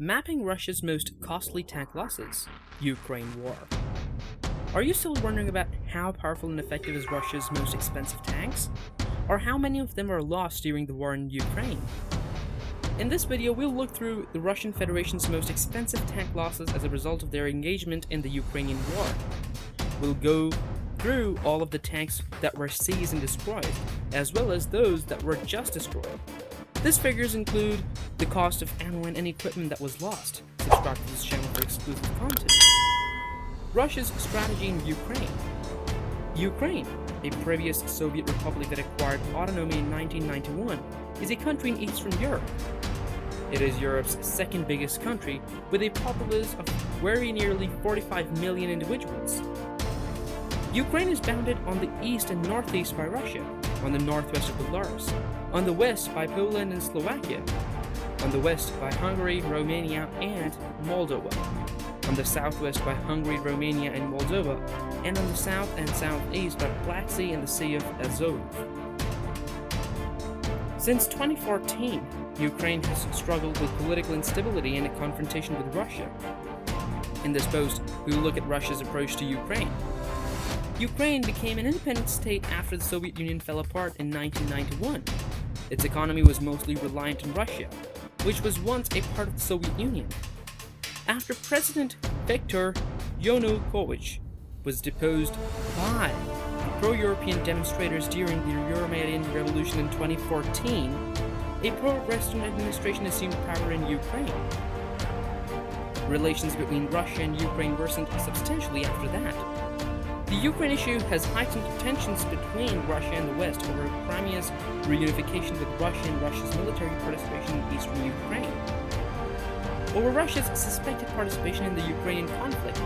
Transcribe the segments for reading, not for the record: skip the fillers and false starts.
Mapping Russia's most costly tank losses, Ukraine War. Are you still wondering about how powerful and effective is Russia's most expensive tanks? Or how many of them are lost during the war in Ukraine? In this video, we'll look through the Russian Federation's most expensive tank losses as a result of their engagement in the Ukrainian war. We'll go through all of the tanks that were seized and destroyed, as well as those that were just destroyed. These figures include the cost of ammo and any equipment that was lost. Subscribe to this channel for exclusive content. Russia's strategy in Ukraine. Ukraine, a previous Soviet republic that acquired autonomy in 1991, is a country in Eastern Europe. It is Europe's second biggest country, with a populace of very nearly 45 million individuals. Ukraine is bounded on the east and northeast by Russia, on the northwest of Belarus, on the west by Poland and Slovakia, on the west by Hungary, Romania, and Moldova, on the southwest by Hungary, Romania, and Moldova, and on the south and southeast by Black Sea and the Sea of Azov. Since 2014, Ukraine has struggled with political instability and a confrontation with Russia. In this post, we will look at Russia's approach to Ukraine. Ukraine became an independent state after the Soviet Union fell apart in 1991. Its economy was mostly reliant on Russia, which was once a part of the Soviet Union. After President Viktor Yanukovych was deposed by the pro-European demonstrators during the Euromaidan Revolution in 2014, a pro-Western administration assumed power in Ukraine. Relations between Russia and Ukraine worsened substantially after that. The Ukraine issue has heightened tensions between Russia and the West over Crimea's reunification with Russia and Russia's military participation in eastern Ukraine. Over Russia's suspected participation in the Ukrainian conflict,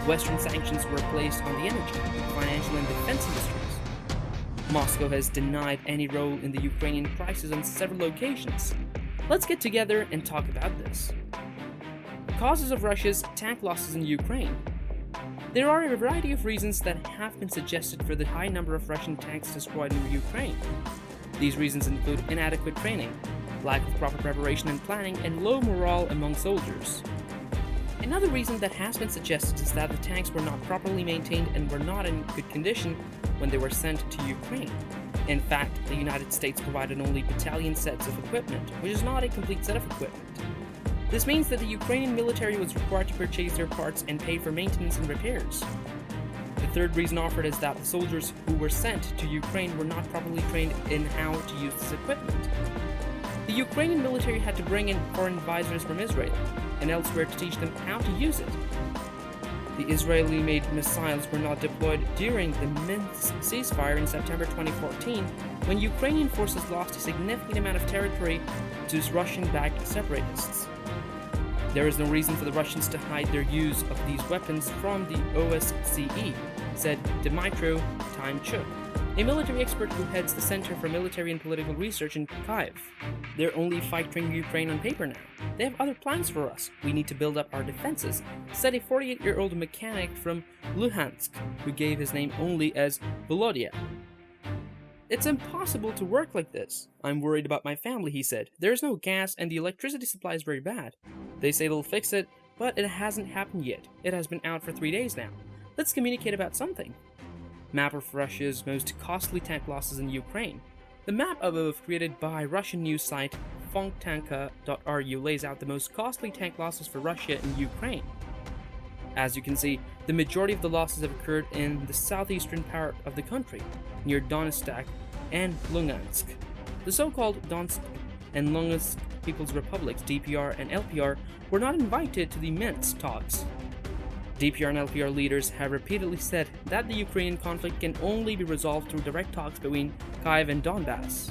Western sanctions were placed on the energy, financial, and defense industries. Moscow has denied any role in the Ukrainian crisis on several occasions. Let's get together and talk about this. Causes of Russia's tank losses in Ukraine. There are a variety of reasons that have been suggested for the high number of Russian tanks destroyed in Ukraine. These reasons include inadequate training, lack of proper preparation and planning, and low morale among soldiers. Another reason that has been suggested is that the tanks were not properly maintained and were not in good condition when they were sent to Ukraine. In fact, the United States provided only battalion sets of equipment, which is not a complete set of equipment. This means that the Ukrainian military was required to purchase their parts and pay for maintenance and repairs. The third reason offered is that the soldiers who were sent to Ukraine were not properly trained in how to use this equipment. The Ukrainian military had to bring in foreign advisors from Israel and elsewhere to teach them how to use it. The Israeli-made missiles were not deployed during the Minsk ceasefire in September 2014, when Ukrainian forces lost a significant amount of territory to Russian-backed separatists. There is no reason for the Russians to hide their use of these weapons from the OSCE, said Dmytro Timchuk, a military expert who heads the Center for Military and Political Research in Kyiv. They're only fighting Ukraine on paper now. They have other plans for us. We need to build up our defenses, said a 48-year-old mechanic from Luhansk, who gave his name only as Volodya. It's impossible to work like this. I'm worried about my family, he said. There's no gas and the electricity supply is very bad. They say they'll fix it, but it hasn't happened yet. It has been out for 3 days now. Let's communicate about something. Map of Russia's most costly tank losses in Ukraine. The map above, created by Russian news site Fonktanka.ru, lays out the most costly tank losses for Russia in Ukraine. As you can see, the majority of the losses have occurred in the southeastern part of the country, near Donetsk and Lugansk. The so-called Donetsk and Lugansk People's Republics, DPR and LPR, were not invited to the Minsk talks. DPR and LPR leaders have repeatedly said that the Ukrainian conflict can only be resolved through direct talks between Kyiv and Donbass.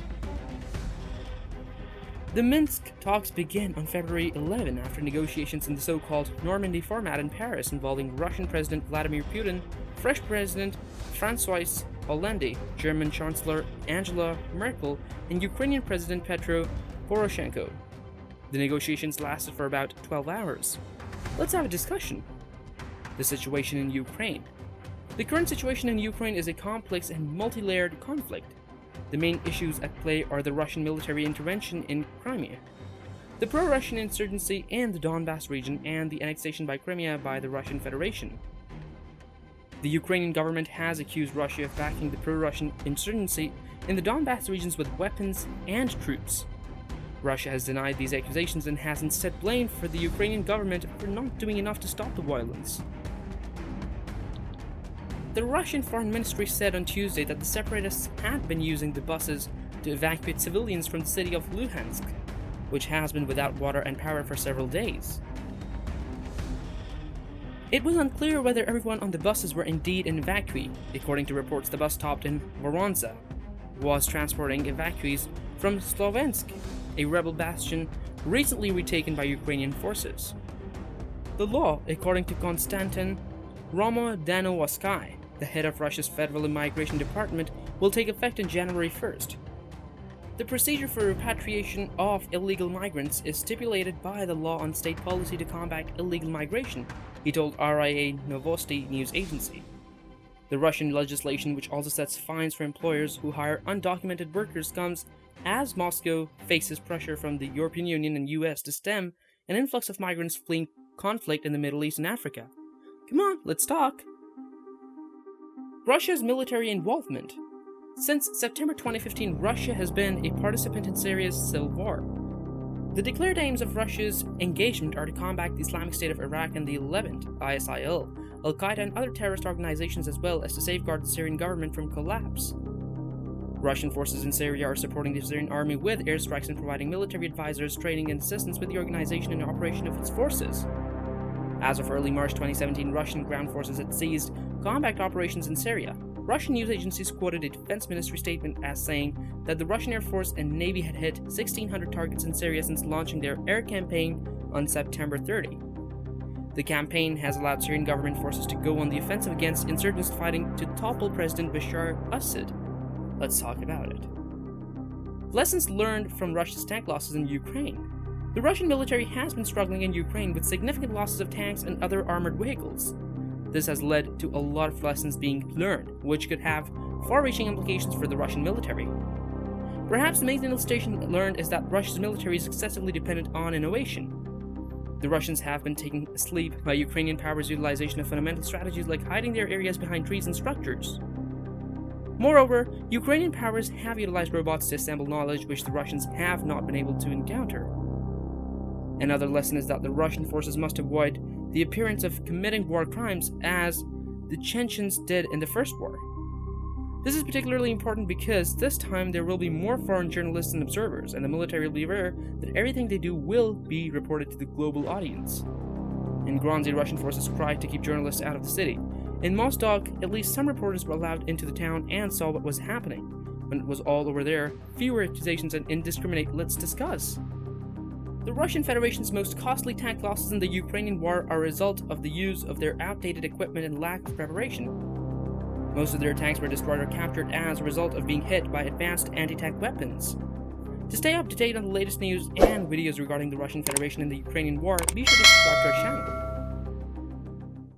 The Minsk talks began on February 11 after negotiations in the so-called Normandy format in Paris involving Russian President Vladimir Putin, French President François Hollande, German Chancellor Angela Merkel, and Ukrainian President Petro Poroshenko. The negotiations lasted for about 12 hours. Let's have a discussion. The situation in Ukraine. The current situation in Ukraine is a complex and multi-layered conflict. The main issues at play are the Russian military intervention in Crimea, the pro-Russian insurgency in the Donbass region, and the annexation by Crimea by the Russian Federation. The Ukrainian government has accused Russia of backing the pro-Russian insurgency in the Donbass regions with weapons and troops. Russia has denied these accusations and has instead blamed for the Ukrainian government for not doing enough to stop the violence. The Russian Foreign Ministry said on Tuesday that the separatists had been using the buses to evacuate civilians from the city of Luhansk, which has been without water and power for several days. It was unclear whether everyone on the buses were indeed an evacuee. According to reports, the bus stopped in Voronezh was transporting evacuees from Sloviansk, a rebel bastion recently retaken by Ukrainian forces. The law, according to Konstantin Romodanovsky, the head of Russia's Federal Immigration Department, will take effect on January 1st. The procedure for repatriation of illegal migrants is stipulated by the law on state policy to combat illegal migration, he told RIA Novosti news agency. The Russian legislation, which also sets fines for employers who hire undocumented workers, comes as Moscow faces pressure from the European Union and US to stem an influx of migrants fleeing conflict in the Middle East and Africa. Come on, let's talk. Russia's military involvement. Since September 2015, Russia has been a participant in Syria's civil war. The declared aims of Russia's engagement are to combat the Islamic State of Iraq and the Levant, ISIL, Al-Qaeda and other terrorist organizations, as well as to safeguard the Syrian government from collapse. Russian forces in Syria are supporting the Syrian army with airstrikes and providing military advisors, training, and assistance with the organization and operation of its forces. As of early March 2017, Russian ground forces had seized combat operations in Syria. Russian news agencies quoted a defense ministry statement as saying that the Russian Air Force and Navy had hit 1,600 targets in Syria since launching their air campaign on September 30. The campaign has allowed Syrian government forces to go on the offensive against insurgents fighting to topple President Bashar Assad. Let's talk about it. Lessons learned from Russia's tank losses in Ukraine. The Russian military has been struggling in Ukraine with significant losses of tanks and other armored vehicles. This has led to a lot of lessons being learned, which could have far-reaching implications for the Russian military. Perhaps the main illustration learned is that Russia's military is excessively dependent on innovation. The Russians have been taken asleep by Ukrainian power's utilization of fundamental strategies like hiding their areas behind trees and structures. Moreover, Ukrainian powers have utilized robots to assemble knowledge which the Russians have not been able to encounter. Another lesson is that the Russian forces must avoid the appearance of committing war crimes as the Chechens did in the First War. This is particularly important because this time there will be more foreign journalists and observers, and the military will be aware that everything they do will be reported to the global audience. In Grozny, Russian forces tried to keep journalists out of the city. In Mozdok, at least some reporters were allowed into the town and saw what was happening. When it was all over there, fewer accusations and indiscriminate "let's discuss." The Russian Federation's most costly tank losses in the Ukrainian war are a result of the use of their outdated equipment and lack of preparation. Most of their tanks were destroyed or captured as a result of being hit by advanced anti-tank weapons. To stay up to date on the latest news and videos regarding the Russian Federation and the Ukrainian war, be sure to subscribe to our channel.